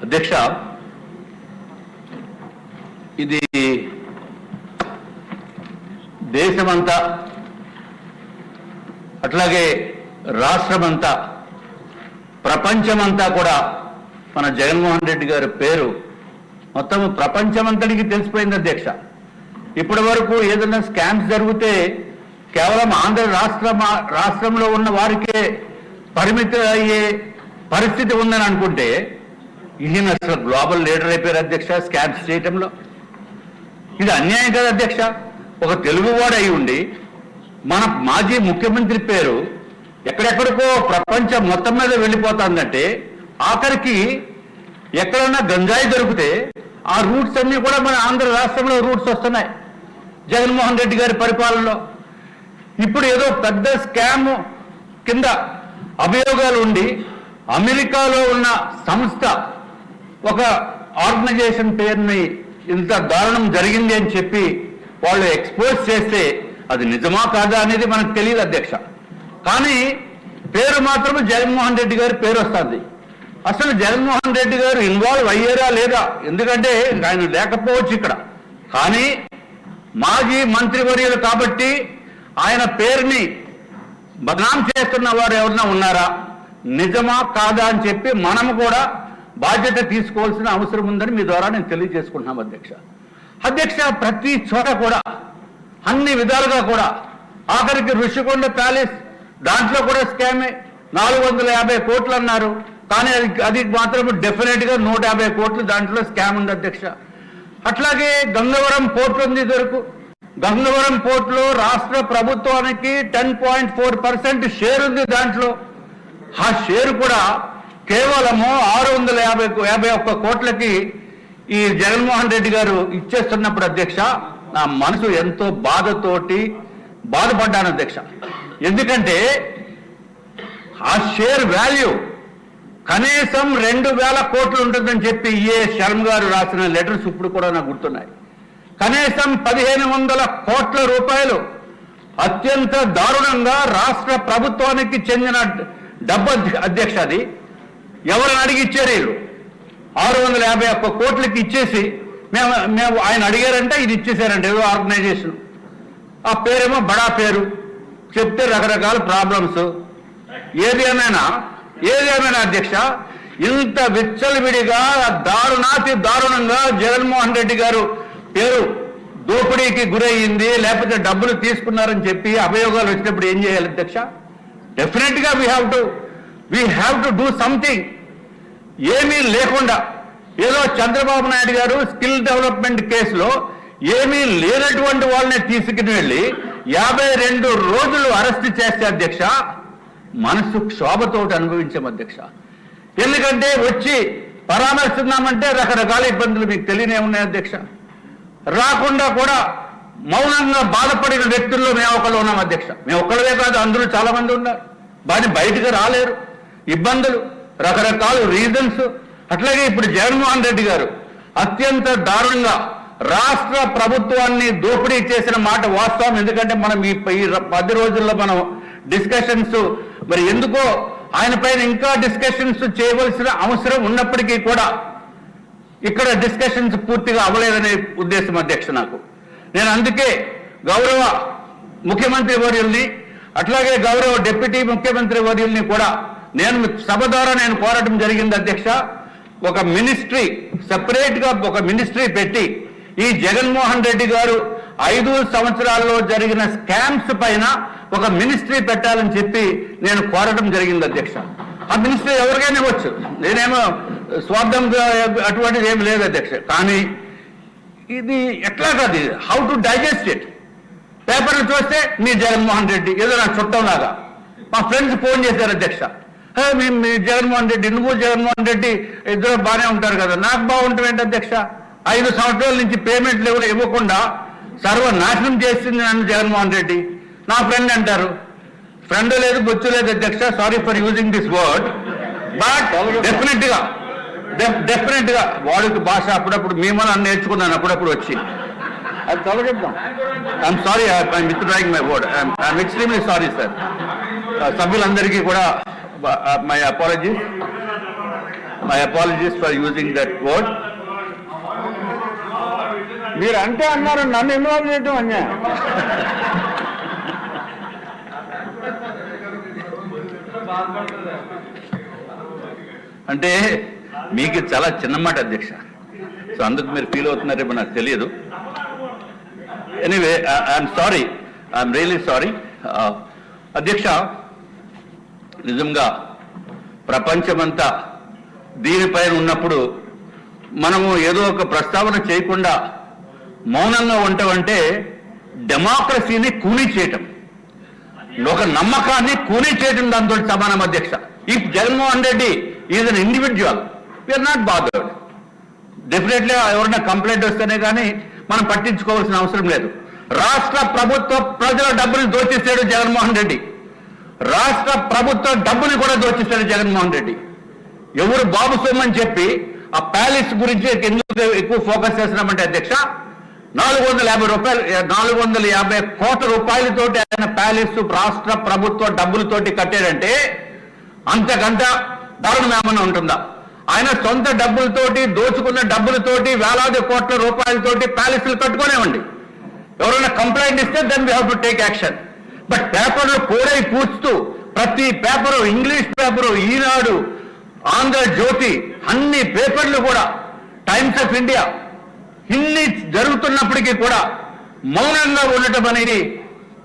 అధ్యక్ష, ఇది దేశమంతా అట్లాగే రాష్ట్రమంతా ప్రపంచమంతా కూడా మన జగన్మోహన్ రెడ్డి గారి పేరు మొత్తం ప్రపంచమంతటికి తెలిసిపోయింది అధ్యక్ష. ఇప్పటి వరకు ఏదైనా స్కామ్స్ జరిగితే కేవలం ఆంధ్ర రాష్ట్రంలో ఉన్న వారికే పరిమితి అయ్యే పరిస్థితి ఉందని అనుకుంటే ఈయన అసలు గ్లోబల్ లీడర్ అయిపోయారు అధ్యక్ష స్కామ్స్ చేయటంలో. ఇది అన్యాయం కదా అధ్యక్ష. ఒక తెలుగువాడు అయి ఉండి మన మాజీ ముఖ్యమంత్రి పేరు ఎక్కడెక్కడికో ప్రపంచం మొత్తం మీద వెళ్ళిపోతుందంటే ఆఖరికి ఎక్కడన్నా గంజాయి దొరికితే ఆ రూట్స్ అన్నీ కూడా మన ఆంధ్ర రాష్ట్రంలో రూట్స్ వస్తున్నాయి జగన్మోహన్ రెడ్డి గారి పరిపాలనలో. ఇప్పుడు ఏదో పెద్ద స్కామ్ కింద అభియోగాలు ఉండి అమెరికాలో ఉన్న సంస్థ ఒక ఆర్గనైజేషన్ పేరుని ఇంత దారుణం జరిగింది అని చెప్పి వాళ్ళు ఎక్స్పోజ్ చేస్తే అది నిజమా కాదా అనేది మనకు తెలియదు అధ్యక్ష. కానీ పేరు మాత్రం జగన్మోహన్ రెడ్డి గారి పేరు వస్తుంది. అసలు జగన్మోహన్ రెడ్డి గారు ఇన్వాల్వ్ అయ్యారా లేదా, ఎందుకంటే ఆయన లేకపోవచ్చు ఇక్కడ, కానీ మాజీ మంత్రివర్యులు కాబట్టి ఆయన పేరుని బదనాం చేస్తున్న వారు ఎవరన్నా ఉన్నారా, నిజమా కాదా అని చెప్పి మనము కూడా బాధ్యత తీసుకోవాల్సిన అవసరం ఉందని మీ ద్వారా నేను తెలియజేసుకుంటున్నాం అధ్యక్ష. అధ్యక్ష, ప్రతి చోట కూడా అన్ని విధాలుగా కూడా ఆఖరికి ఋషికొండ ప్యాలెస్ దాంట్లో కూడా స్కామే. 450 కోట్లు అన్నారు, కానీ అది మాత్రం డెఫినెట్గా 150 కోట్లు దాంట్లో స్కామ్ ఉంది అధ్యక్ష. అట్లాగే గంగవరం పోర్టు ఉంది ఇదివరకు. గంగవరం పోర్టులో రాష్ట్ర ప్రభుత్వానికి 10.4% షేర్ ఉంది దాంట్లో. ఆ షేర్ కూడా కేవలము 651 కోట్లకి ఈ జగన్మోహన్ రెడ్డి గారు ఇచ్చేస్తున్నప్పుడు అధ్యక్ష నా మనసు ఎంతో బాధపడ్డాను అధ్యక్ష. ఎందుకంటే ఆ షేర్ వాల్యూ కనీసం 2000 కోట్లు ఉంటుందని చెప్పి శర్మ గారు రాసిన లెటర్స్ ఇప్పుడు కూడా నాకు గుర్తున్నాయి. కనీసం 1500 కోట్ల రూపాయలు అత్యంత దారుణంగా రాష్ట్ర ప్రభుత్వానికి చెందిన డబ్బు అధ్యక్ష. అది ఎవరిని అడిగి ఇచ్చారు వీళ్ళు? 651 కోట్లకి ఇచ్చేసి మేము ఆయన అడిగారంటే ఇది ఇచ్చేసారంటే ఏదో ఆర్గనైజేషన్. ఆ పేరేమో బడా పేరు చెప్తే రకరకాల ప్రాబ్లమ్స్. ఏది ఏమైనా అధ్యక్ష, ఇంత విచ్చలవిడిగా దారుణంగా జగన్మోహన్ రెడ్డి గారు పేరు దోపిడీకి గురయ్యింది, లేకపోతే డబ్బులు తీసుకున్నారని చెప్పి అభియోగాలు వచ్చినప్పుడు ఏం చేయాలి అధ్యక్ష? డెఫినెట్గా we have to do something. ఏమీ లేకుండా ఏదో చంద్రబాబు నాయుడు గారు స్కిల్ డెవలప్మెంట్ కేసులో ఏమీ లేనటువంటి వాళ్ళని తీసుకుని వెళ్ళి 52 రోజులు అరెస్ట్ చేస్తే అధ్యక్ష మనసు క్షోభతోటి అనుభవించాం అధ్యక్ష. ఎందుకంటే వచ్చి పరామర్శిస్తున్నామంటే రకరకాల ఇబ్బందులు మీకు తెలియనే ఉన్నాయి అధ్యక్ష. రాకుండా కూడా మౌనంగా బాధపడిన వ్యక్తుల్లో మేము ఒకళ్ళు ఉన్నాం అధ్యక్ష. మేము ఒక్కళ్ళే కాదు, అందరూ చాలా మంది ఉన్నారు. బయటకు రాలేరు, ఇబ్బందులు, రకరకాల రీజన్స్. అట్లాగే ఇప్పుడు జగన్మోహన్ రెడ్డి గారు అత్యంత దారుణంగా రాష్ట్ర ప్రభుత్వాన్ని దోపిడీ చేసిన మాట వాస్తవం. ఎందుకంటే మనం ఈ 10 రోజుల్లో మనం డిస్కషన్స్ మరి ఎందుకో ఆయన పైన ఇంకా డిస్కషన్స్ చేయవలసిన అవసరం ఉన్నప్పటికీ కూడా ఇక్కడ డిస్కషన్స్ పూర్తిగా అవ్వలేదనే ఉద్దేశం అధ్యక్ష నాకు. నేను అందుకే గౌరవ ముఖ్యమంత్రి వర్యుల్ని అట్లాగే గౌరవ డిప్యూటీ ముఖ్యమంత్రి వర్యుల్ని కూడా నేను సభ ద్వారా నేను కోరటం జరిగింది అధ్యక్ష. ఒక మినిస్ట్రీ సెపరేట్గా ఒక మినిస్ట్రీ పెట్టి ఈ జగన్మోహన్ రెడ్డి గారు 5 సంవత్సరాల్లో జరిగిన స్కామ్స్ పైన ఒక మినిస్ట్రీ పెట్టాలని చెప్పి నేను కోరటం జరిగింది అధ్యక్ష. ఆ మినిస్ట్రీ ఎవరికైనా ఇవ్వచ్చు, నేనేమో స్వార్థంగా అటువంటిది ఏమి లేదు అధ్యక్ష. కానీ ఇది ఎట్లా కాదు, హౌ టు డైజెస్ట్ ఇట్. పేపర్లు చూస్తే మీ జగన్మోహన్ రెడ్డి ఏదో నా చుట్టంలాగా. మా ఫ్రెండ్స్ ఫోన్ చేశారు అధ్యక్ష, మీ జగన్మోహన్ రెడ్డి, నువ్వు జగన్మోహన్ రెడ్డి ఇద్దరు బాగానే ఉంటారు కదా, నాకు బాగుంటుంది ఏంటి అధ్యక్ష? 5 సంవత్సరాల నుంచి పేమెంట్లు ఎవరు ఇవ్వకుండా సర్వనాశనం చేసింది నన్ను జగన్మోహన్ రెడ్డి. నా ఫ్రెండ్ అంటారు, ఫ్రెండ్ లేదు బొచ్చు లేదు అధ్యక్ష, sorry for using this word, but డెఫినెట్గా వాడికి భాష అప్పుడప్పుడు మేము నేర్చుకున్నాను అప్పుడప్పుడు వచ్చి అది తొలగిద్దాం. I'm sorry, I'm withdrawing my word, I'm extremely sorry sir. సభ్యులందరికీ కూడా my apologies. My apologies for using that word. మీరు అంటే అన్నారు, నన్ను ఇన్వాల్వ్ చేయడం అన్యాయం. అంటే మీకు చాలా చిన్న మాట అధ్యక్ష, సో అందుకు మీరు ఫీల్ అవుతున్నారేమో నాకు తెలియదు. Anyway I'm sorry, I'm really sorry. అధ్యక్ష, నిజంగా ప్రపంచమంతా దీనిపైన ఉన్నప్పుడు మనము ఏదో ఒక ప్రస్తావన చేయకుండా మౌనంగా ఉంటామంటే డెమోక్రసీని కూనీ చేయటం, ఒక నమ్మకాన్ని కూనీ చేయటం దాంతో సమానం అధ్యక్ష. If Jaganmohan Reddy is an individual, we are not bothered. Definitely ఎవరైనా కంప్లైంట్ వస్తేనే కానీ మనం పట్టించుకోవాల్సిన అవసరం లేదు. రాష్ట్ర ప్రభుత్వ ప్రజల డబ్బుని దోచేశాడు జగన్మోహన్ రెడ్డి. రాష్ట్ర ప్రభుత్వ డబ్బుని కూడా దోచేశాడు జగన్మోహన్ రెడ్డి. ఎవరు బాబు సొమ్మని చెప్పి ఆ ప్యాలెస్ గురించి ఎందుకు ఎక్కువ ఫోకస్ చేస్తున్నామంటే అధ్యక్ష, 450 కోట్ల రూపాయలతోటి ఆయన ప్యాలెస్ రాష్ట్ర ప్రభుత్వ డబ్బులతోటి కట్టాడంటే అంతకంట దారుణం ఏమన్నా ఉంటుందా? ఆయన సొంత డబ్బులతోటి, దోచుకున్న డబ్బులతోటి, వేలాది కోట్ల రూపాయలతోటి ప్యాలెస్లు కట్టుకునేవండి. ఎవరైనా కంప్లైంట్ ఇస్తే then we have to take action. But పేపర్లు కోడై పూస్తూ ప్రతి పేపరు, ఇంగ్లీష్ పేపరు, ఈనాడు, ఆంధ్రజ్యోతి, అన్ని పేపర్లు కూడా, టైమ్స్ ఆఫ్ ఇండియా, ఇన్ని జరుగుతున్నప్పటికీ కూడా మౌనంగా ఉండటం అనేది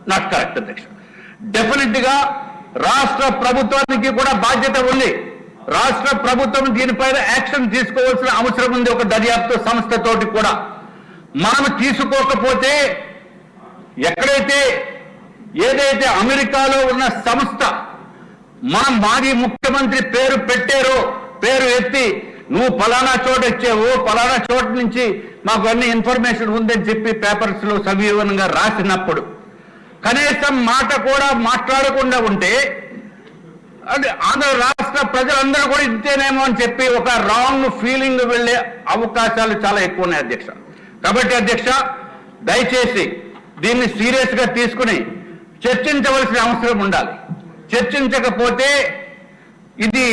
నాట్ కరెక్ట్ అధ్యక్ష. డెఫినెట్ గా రాష్ట్ర ప్రభుత్వానికి కూడా బాధ్యత ఉంది. రాష్ట్ర ప్రభుత్వం దీనిపైన యాక్షన్ తీసుకోవాల్సిన అవసరం ఉంది. ఒక దర్యాప్తు సంస్థతోటి కూడా మనం తీసుకోకపోతే ఎక్కడైతే ఏదైతే అమెరికాలో ఉన్న సంస్థ మనం మాజీ ముఖ్యమంత్రి పేరు పెట్టారో, పేరు ఎత్తి నువ్వు ఫలానా చోట ఇచ్చావు, ఫలానా చోట నుంచి మాకు అన్ని ఇన్ఫర్మేషన్ ఉందని చెప్పి పేపర్స్ లో సవివరంగా రాసినప్పుడు కనీసం మాట కూడా మాట్లాడకుండా ఉంటే అంటే ఆంధ్ర రాష్ట్ర ప్రజలందరూ కూడా ఇంతేనేమో అని చెప్పి ఒక రాంగ్ ఫీలింగ్ వెళ్లే అవకాశాలు చాలా ఎక్కువ ఉన్నాయి అధ్యక్ష. కాబట్టి అధ్యక్ష, దయచేసి దీన్ని సీరియస్ గా తీసుకుని చర్చించవలసిన అవసరం ఉండాలి. చర్చించకపోతే ఇది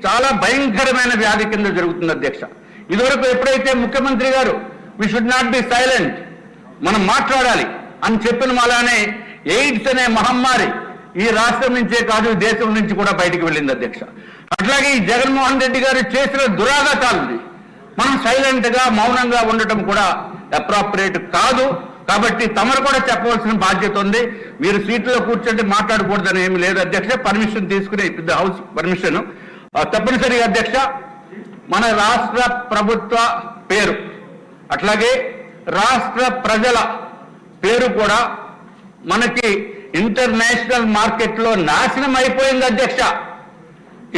చాలా భయంకరమైన వ్యాధి కింద జరుగుతుంది అధ్యక్ష. ఇదివరకు ఎప్పుడైతే ముఖ్యమంత్రి గారు we should not be silent, మనం మాట్లాడాలి అని చెప్పిన అలానే ఎయిడ్స్ అనే మహమ్మారి ఈ రాష్ట్రం నుంచే కాదు, దేశం నుంచి కూడా బయటికి వెళ్ళింది అధ్యక్ష. అట్లాగే ఈ జగన్మోహన్ రెడ్డి గారు చేసిన దురాఘాతాలని మనం సైలెంట్ గా మౌనంగా ఉండటం కూడా అప్రాప్రియేట్ కాదు. కాబట్టి తమరు కూడా చెప్పవలసిన బాధ్యత ఉంది. మీరు సీట్లో కూర్చొని మాట్లాడకూడదని ఏమి లేదు అధ్యక్ష. పర్మిషన్ తీసుకుని హౌస్ పర్మిషన్ తప్పనిసరిగా అధ్యక్ష. మన రాష్ట్ర ప్రభుత్వ పేరు అట్లాగే రాష్ట్ర ప్రజల పేరు కూడా మనకి ఇంటర్నేషనల్ మార్కెట్లో నాశనం అయిపోయింది అధ్యక్ష,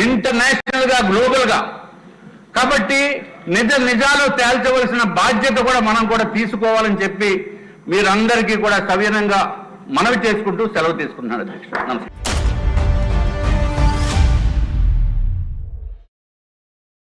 ఇంటర్నేషనల్ గా, గ్లోబల్ గా. కాబట్టి నిజాలు తేల్చవలసిన బాధ్యత కూడా మనం కూడా తీసుకోవాలని చెప్పి మీరందరికీ కూడా సవినయంగా మనవి చేసుకుంటూ సెలవు తీసుకుంటున్నాను అధ్యక్ష. నమస్కారం.